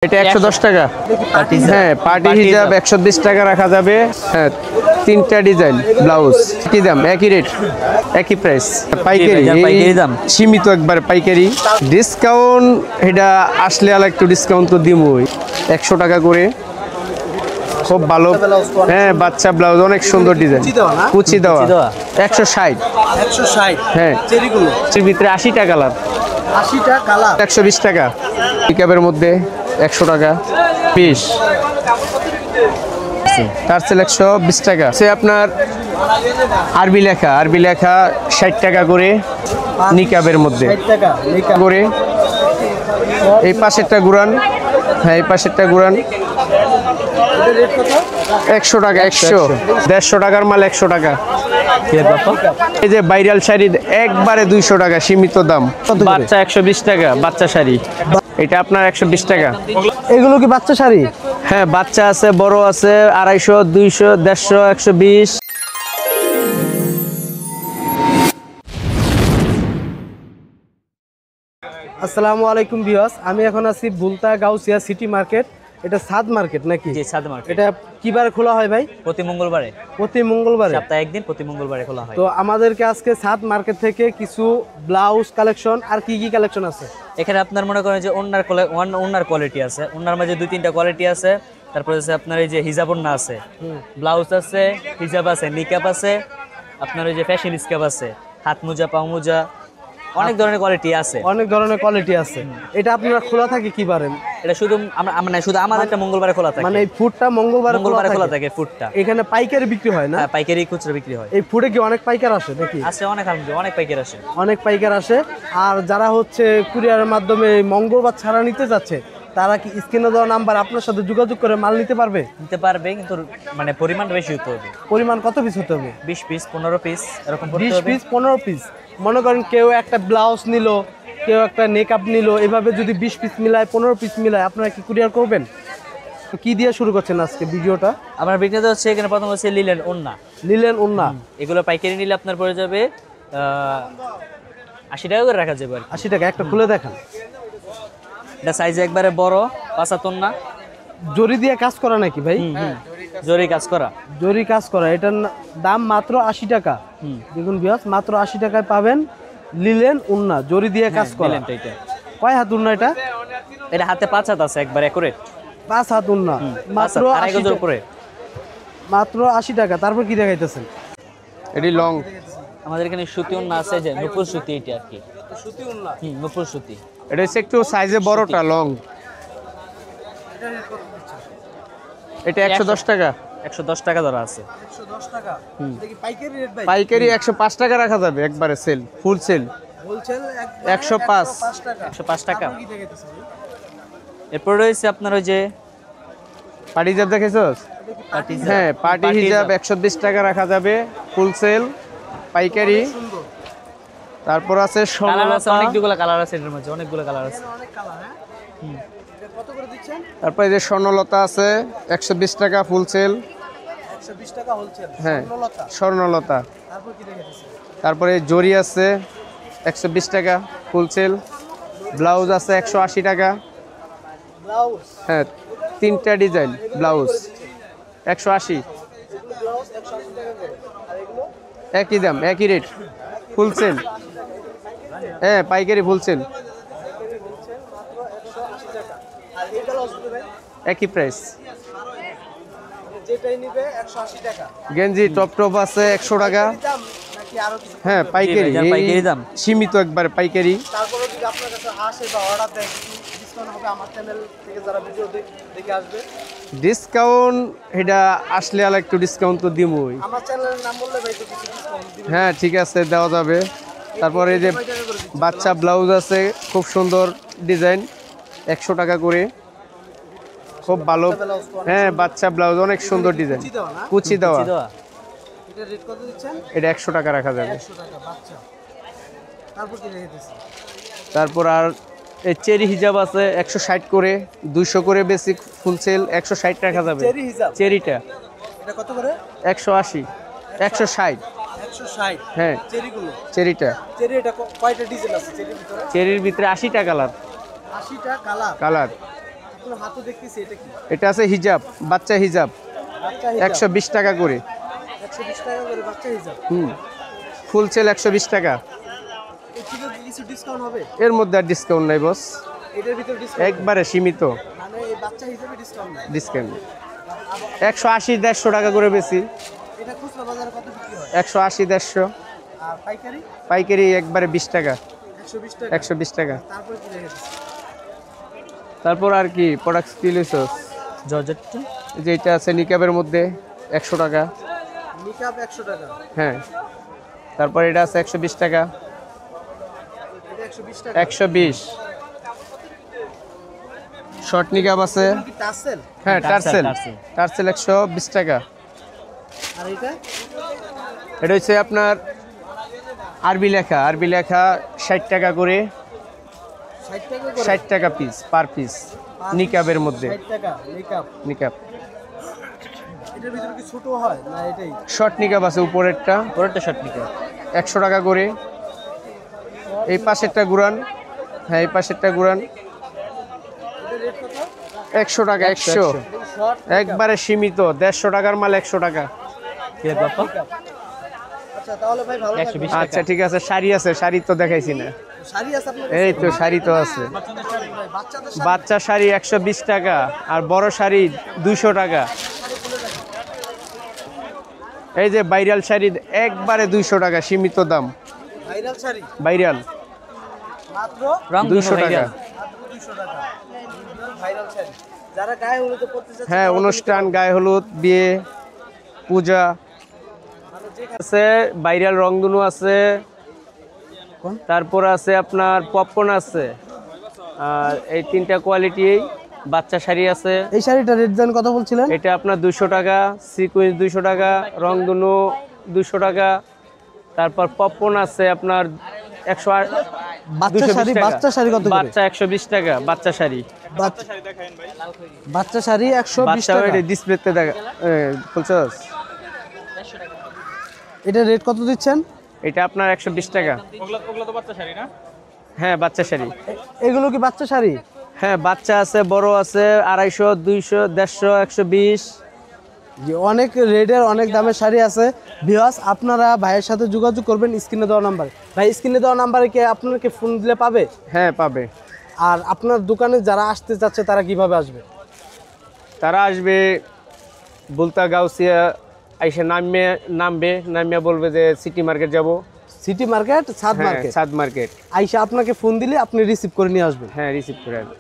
এটা 110 টাকা। হ্যাঁ, পার্টি হিজাব 120 টাকা রাখা যাবে। হ্যাঁ, তিনটা ডিজাইন ব্লাউজ কি দাম? একই রেট, একই প্রাইস। পাইকারি দাম সীমিত, একবারে পাইকারি। ডিসকাউন্ট এটা আসলে আর একটু ডিসকাউন্ট তো দিবই। 100 টাকা করে, খুব ভালো। হ্যাঁ, বাচ্চা ব্লাউজ, অনেক সুন্দর ডিজাইন, কুচি দেওয়া। 160। হ্যাঁ, এর ভিতরে 80টা কালার, 80টা কালার, 120 টাকা। পিকআপের মধ্যে 100 টাকা পিস, তার সেল 120 টাকা। সে আপনার আরবি লেখা 60 টাকা করে। নিকাবের মধ্যে 60 টাকা করে। এই পাশেরটা ঘুরান। হ্যাঁ, এই পাশেরটা ঘুরান। 100 টাকা, 150 টাকার মাল 100 টাকা। এই যে ভাইরাল শাড়ি একবারে 200 টাকা, সীমিত দাম। বাচ্চা 120 টাকা, বাচ্চা শাড়ি এটা আপনার 120 টাকা। এগুলো কি বাচ্চা শাড়ি? হ্যাঁ, বাচ্চা আছে, বড় আছে, 250, 200, 150, 120। আসসালামু আলাইকুম ভিউয়ার্স, আমি এখন আছি বুলতা গাউসিয়া সিটি মার্কেট। এটা সাদ মার্কেট নাকি? জি, সাদ মার্কেট। এটা কিবারে খোলা হয় ভাই? প্রতি মঙ্গলবারে। প্রতি মঙ্গলবারে, সপ্তাহে একদিন, প্রতি মঙ্গলবারে খোলা হয়। তো আমাদেরকে আজকে সাদ মার্কেট থেকে কিছু ব্লাউজ কালেকশন আর কি কি কালেকশন আছে এখানে আপনার মনে করেন যে ওন্নার কোয়ালিটি আছে, ওন্নার মাঝে 2-3টা কোয়ালিটি আছে। তারপরে আছে আপনার এই যে হিজাব ওন্না আছে, ব্লাউজ আছে, হিজাব আছে, নিকাব আছে, আপনার ওই যে ফ্যাশন স্কাব আছে, হাত মোজা, পাও মোজা, অনেক ধরনের কোয়ালিটি আছে। অনেক ধরনের কোয়ালিটি আছে। এটা আপনারা খোলা থাকে কি বারে? এটা শুধু আমরা শুধু আমাদেরটা মঙ্গলবারে খোলা থাকে। মানে এই ফুডটা মঙ্গলবারে খোলা থাকে ফুডটা। এখানে পাইকারি বিক্রি হয় না? হ্যাঁ, পাইকারি খুচরা বিক্রি হয়। এই ফুডে কি অনেক পাইকার আসে নাকি? আছে, অনেক পাইকার আসে। অনেক পাইকার আসে। আর যারা হচ্ছে কুরিয়ারের মাধ্যমে মঙ্গলবার ছাড়া নিতে যাচ্ছে, তারা কি স্ক্রিনে দেওয়া নাম্বার আপনার সাথে যোগাযোগ করে মাল নিতে পারবে? কিন্তু মানে পরিমাণ বেশি হতে হবে। পরিমাণ কত পিস হতে হবে? 20 পিস, 15 পিস, এরকম 20 পিস, 15 পিস। মনে করেন কেউ একটা ব্লাউজ নিল, কেউ একটা নেকআপ নিল, এভাবে যদি 20 পিস মিলায়, 15 পিস মিলায়, আপনারা কি কুরিয়ার করবেন? তো কি দিয়ে শুরু করছেন আজকে ভিডিওটা? আমার বিক্রিতে হচ্ছে এখানে প্রথম হচ্ছে লিলেন ওন্না। এগুলো পাইকারি নিলে আপনার পড়ে যাবে 80 টাকা করে রাখা যাবে। 80 টাকা। একটা খুলে দেখান। এটা সাইজে একবারে বড়, 5 ওন্না। জরি দিয়ে কাজ করা নাকি ভাই? জরি কাজ করা। জরি কাজ করা। এটার দাম মাত্র 80 টাকা। দেখুন ভিউয়ার্স, মাত্র 80 টাকায় পাবেন লিলেন ওন্না, জরি দিয়ে কাজ করা। এটা কয় হাত ওন্না এটা? এটা হাতে 5 হাত আছে, একবার একুরেট 5 হাত ওন্না, মাত্র 80 টাকা। উপরে মাত্র 80 টাকা। তারপর কি দেখাইতেছেন? এটি লং। আমাদের এখানে সুতি ওন্না আছে, যে নূপুর সুতি, এটা আর কি সুতি ওন্না। নূপুর সুতি। এটা হচ্ছে একটু সাইজে বড়টা, লং। এটা 110 টাকা। 110 টাকা ধরা আছে। 110 টাকা। এটা কি পাইকারি রেট ভাই? পাইকারি 105 টাকা রাখা যাবে, একবারে সেল, ফুল সেল। হোলসেল 105 টাকা। 105 টাকা। কি দেখাইতেছেন ভাই? এরপর রয়েছে আপনার ওই যে পার্টি হিজাব দেখেছস? হ্যাঁ, পার্টি হিজাব 120 টাকা রাখা যাবে, ফুল সেল, পাইকারি। তারপর আছে কালার আছে, অনেকগুলো কালার আছে এর মধ্যে, অনেকগুলো কালার আছে। অনেক কালার। হ্যাঁ, এটা কত করে দিচ্ছেন? তারপর এই যে স্বর্ণলতা আছে 120 টাকা, ফুল সেল। 120 টাকা হোলসেল। হ্যাঁ, স্বর্ণলতা। স্বর্ণলতা। তারপর কি দেখাইতেছেন? তারপরে জরি আছে 120 টাকা, ফুল সেল। ব্লাউজ আছে 180 টাকা। ব্লাউজ? হ্যাঁ, তিনটা ডিজাইন ব্লাউজ 180। ব্লাউজ 180 টাকা করে। আর এগুলো একই দাম, একই রেট, ফুল সেল। হ্যাঁ, পাইকারি ফুল সেল, মাত্র 180 টাকা। আর এই ব্লাউজগুলো ভাই একই প্রাইস। যেটাই নিবে 180 টাকা। গেঞ্জি টপ আছে 100 টাকা। দাম নাকি আরো কিছু? হ্যাঁ, পাইকারি, পাইকারি দাম সীমিত, একবারে পাইকারি। তারপরে যদি আপনার কাছে আসে বা অর্ডার দেয়, কিছু ডিসকাউন্ট হবে আমার চ্যানেল থেকে যারা ভিডিও দেখে আসবে? ডিসকাউন্ট এটা আসলে আর একটু ডিসকাউন্ট তো দিবই। আমার চ্যানেলের নাম বললে ভাই তো কিছু ডিসকাউন্ট দিবেন? হ্যাঁ, ঠিক আছে, দেওয়া যাবে। তারপরে এই যে বাচ্চা ব্লাউজ আছে, খুব সুন্দর ডিজাইন, 100 টাকা করে, খুব ভালো। হ্যাঁ, বাচ্চা ব্লাউজ, অনেক সুন্দর ডিজাইন, কুচি দেওয়া। এটা রেট কত দিচ্ছেন? এটা 100 টাকা রাখা যাবে। 100 টাকা বাচ্চা। তারপর কি রেখেছেন? তারপর আর এই চেরি হিজাব আছে 160 করে, 200 করে বেসিক, ফুল সেল 160 রাখা যাবে। চেরি হিজাব? চেরিটা এটা কত করে? 180, 160। 160। হ্যাঁ, চেরিগুলো? চেরিটা। চেরি এটা কয়টা ডিজাইন আছে চেরির ভিতরে? চেরির ভিতরে 80টা কালার। 80টা কালার। কালার আপনার হাতে দেখতেছি এটা কি? এটা আছে হিজাব, বাচ্চা হিজাব, বাচ্চা হিজাব 120 টাকা করে। 120 টাকা করে বাচ্চা হিজাব। ফুল সেল 120 টাকা। এর থেকে কিছু ডিসকাউন্ট হবে? এর মধ্যে আর ডিসকাউন্ট নাই বস, এটার ভিতর ডিসকাউন্ট একবারে সীমিত মানে এই বাচ্চা হিসাবে ডিসকাউন্ট নাই? ডিসকাউন্ট। 180-150 টাকা করে বেশি। এটা খুচরা বাজারে কত বিক্রি হয়? 180-150। আর পাইকারি? পাইকারি একবারে 20 টাকা, 120 টাকা। 120 টাকা। তারপর কি রেখেছে? তারপর আর কি প্রোডাক্ট কি লইছো? জর্জেটটা যে এটা আছে নিকাবের মধ্যে 100 টাকা। নিকাব 100 টাকা। হ্যাঁ, তারপর এটা আছে 120 টাকা। এটা 120 টাকা। 120। শর্ট নিকাব আছে। এটা কি টাসেল? হ্যাঁ, টার্সেল, টার্সেল। টার্সেল 120 টাকা। আর এটা এটা হচ্ছে আপনার আরবি লেখা, আরবি লেখা 60 টাকা করে। 60 টাকা করে? 60 টাকা পিস, পার পিস নিকাবের মধ্যে। 60 টাকা নিকাব। নিকাব এটার ভিতরে কি ছোট হয় না এটাই? শর্ট নিকাব আছে উপরেরটা, পরেরটা শর্ট নিকাব 100 টাকা করে। এই পাশেরটা ঘুরান, হ্যাঁ এই পাশেরটা ঘুরান, এটা রেট কত? 100 টাকা। 100 শর্ট একবারে সীমিত, 150 টাকার মাল 100 টাকা। কি লাগবে আপা? আচ্ছা তাহলে ভাই ভালো 120 থাকবেন। আচ্ছা ঠিক আছে, শাড়ি আছে, শাড়ি তো দেখাইছি না। শাড়ি আছে আপনার? এই তো শাড়ি তো আছে। বাচ্চাদের শাড়ি ভাই, বাচ্চাদের শাড়ি। বাচ্চা শাড়ি 120 টাকা, আর বড় শাড়ি 200 টাকা। এই যে ভাইরাল শাড়ি একবারে 200 টাকা, সীমিত দাম। ভাইরাল শাড়ি ভাইরাল মাত্র রং 200 টাকা। মাত্র 200 টাকা। ভাইরাল শাড়ি যারা গায়ে হলুদে পড়তে চাচ্ছে হ্যাঁ, অনুষ্ঠান, গায়ে হলুদ, বিয়ে, পূজা আছে। ভাইরাল রংধনু আছে, তারপর আছে আপনার পপকর্ন আছে, আর এই তিনটা কোয়ালিটি। বাচ্চা শাড়ি আছে। এই শাড়িটা রেট জান কত বলছিলেন? এটা আপনার 200 টাকা, সিকুয়েন্স 200 টাকা, রংধনু 200 টাকা। তারপর পপকর্ন আছে আপনার 100। বাচ্চা শাড়ি, বাচ্চা শাড়ি কত করে? বাচ্চা 120 টাকা, বাচ্চা শাড়ি। বাচ্চা শাড়ি 120 বাচ্চা টাকা। ডিসপ্লেতে দেখা বলছস। এটা রেট কত দিচ্ছেন? এটা আপনার 120 টাকা। হ্যাঁ, বাচ্চা শাড়ি। এগুলো কি বাচ্চা শাড়ি? হ্যাঁ, বাচ্চা আছে, বড় আছে, 250, 200, 150, 120। যে অনেক রেটের অনেক দামের শাড়ি আছে। ভিউয়ার্স আপনারা ভাইয়ের সাথে যোগাযোগ করবেন স্ক্রিনে দেওয়া নাম্বারে। ভাই স্ক্রিনে দেওয়া নাম্বারে কি আপনাকে ফোন দিলে পাবে? হ্যাঁ, পাবে। আর আপনার দোকানে যারা আসতে চাচ্ছে তারা কিভাবে আসবে? তারা আসবে বুলতা গাউসিয়া, আইসা নামবে বলবে যে সিটি মার্কেট যাব। সিটি মার্কেট, সাদ হ্যাঁ, মার্কেট। সাদ মার্কেট। আইসা আপনাকে ফোন দিলে আপনি রিসিভ করে নিয়ে আসবেন। হ্যাঁ, রিসিভ করে আসবে।